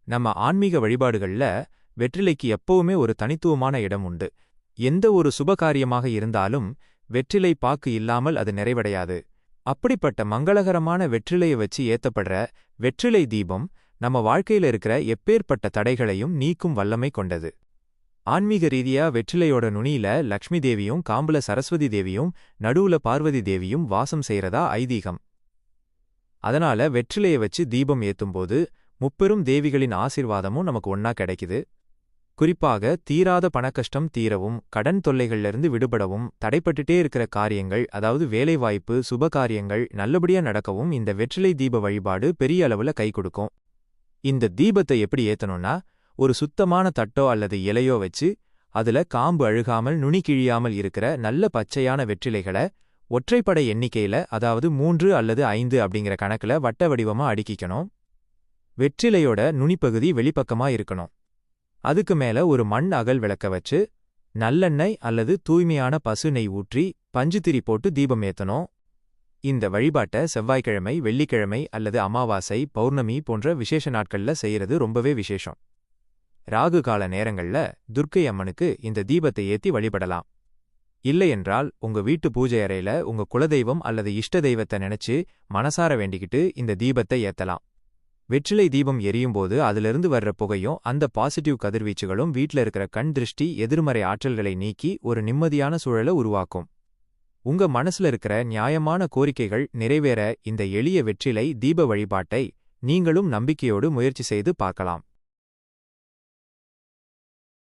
நம்ம ஆன்மீக வழிபாடுகள்ல வெற்றிலைக்கு எப்பவுமே ஒரு தனித்துவமான இடம் உண்டு. எந்த ஒரு சுபகாரியமாக இருந்தாலும் வெற்றிலை பாக்கு இல்லாமல் அது நிறைவடையாது. அப்படிப்பட்ட மங்களகரமான வெற்றிலைய வச்சு ஏத்தப்படுற வெற்றிலை தீபம் நம்ம வாழ்க்கையில இருக்கிற எப்பேற்பட்ட தடைகளையும் நீக்கும் வல்லமை கொண்டது. ஆன்மீக ரீதியா வெற்றிலையோட நுனியில லக்ஷ்மி தேவியும் காம்புல சரஸ்வதி தேவியும் நடுவுல பார்வதி தேவியும் வாசம் செய்யறதா ஐதீகம். அதனால வெற்றிலைய வச்சு தீபம் ஏத்தும்போது முப்பெரும் தேவிகளின் ஆசிர்வாதமும் நமக்கு ஒன்னா கிடைக்குது. குறிப்பாக தீராத பணக்கஷ்டம் தீரவும், கடன் தொல்லைகள்ல விடுபடவும், தடைப்பட்டுட்டே இருக்கிற காரியங்கள் அதாவது வேலைவாய்ப்பு சுபகாரியங்கள் நல்லபடியா நடக்கவும் இந்த வெற்றிலை தீப வழிபாடு பெரிய அளவுல கை கொடுக்கும். இந்த தீபத்தை எப்படி ஏத்தணும்னா, ஒரு சுத்தமான தட்டோ அல்லது இலையோ வச்சு அதுல காம்பு அழுகாமல் நுனி கிழியாமல் இருக்கிற நல்ல பச்சையான வெற்றிலைகளை ஒற்றைப்படை எண்ணிக்கையில அதாவது 3 அல்லது 5 அப்படிங்கிற கணக்குல வட்ட வடிவமா அடுக்கிக்கணும். வெற்றிலையோட நுனிப்பகுதி வெளிப்பக்கமா இருக்கணும். அதுக்கு மேல ஒரு மண் அகல் விளக்க வச்சு நல்லெண்ணெய் அல்லது தூய்மையான பசு நெய் ஊற்றி பஞ்சுத்திரி போட்டு தீபம் ஏத்தணும். இந்த வழிபாட்டை செவ்வாய்க்கிழமை, வெள்ளிக்கிழமை அல்லது அமாவாசை, பௌர்ணமி போன்ற விசேஷ நாட்கள்ல செய்யறது ரொம்பவே விசேஷம். ராகு கால நேரங்கள்ல துர்க்கை அம்மனுக்கு இந்த தீபத்தை ஏத்தி வழிபடலாம். இல்லையென்றால் உங்க வீட்டு பூஜை அறையில உங்க குலதெய்வம் அல்லது இஷ்ட தெய்வத்தை நினைச்சு மனசார வேண்டிக்கிட்டு இந்த தீபத்தை ஏத்தலாம். வெற்றிலை தீபம் எரியும்போது அதிலிருந்து வர்ற புகையும் அந்த பாசிட்டிவ் கதிர்வீச்சுகளும் வீட்ல இருக்கிற கண் திருஷ்டி எதிர்மறை ஆற்றல்களை நீக்கி ஒரு நிம்மதியான சூழலை உருவாக்கும். உங்க மனசுல இருக்கிற நியாயமான கோரிக்கைகள் நிறைவேற இந்த எளிய வெற்றிலை தீப வழிபாட்டை நீங்களும் நம்பிக்கையோடு முயற்சி செய்து பார்க்கலாம்.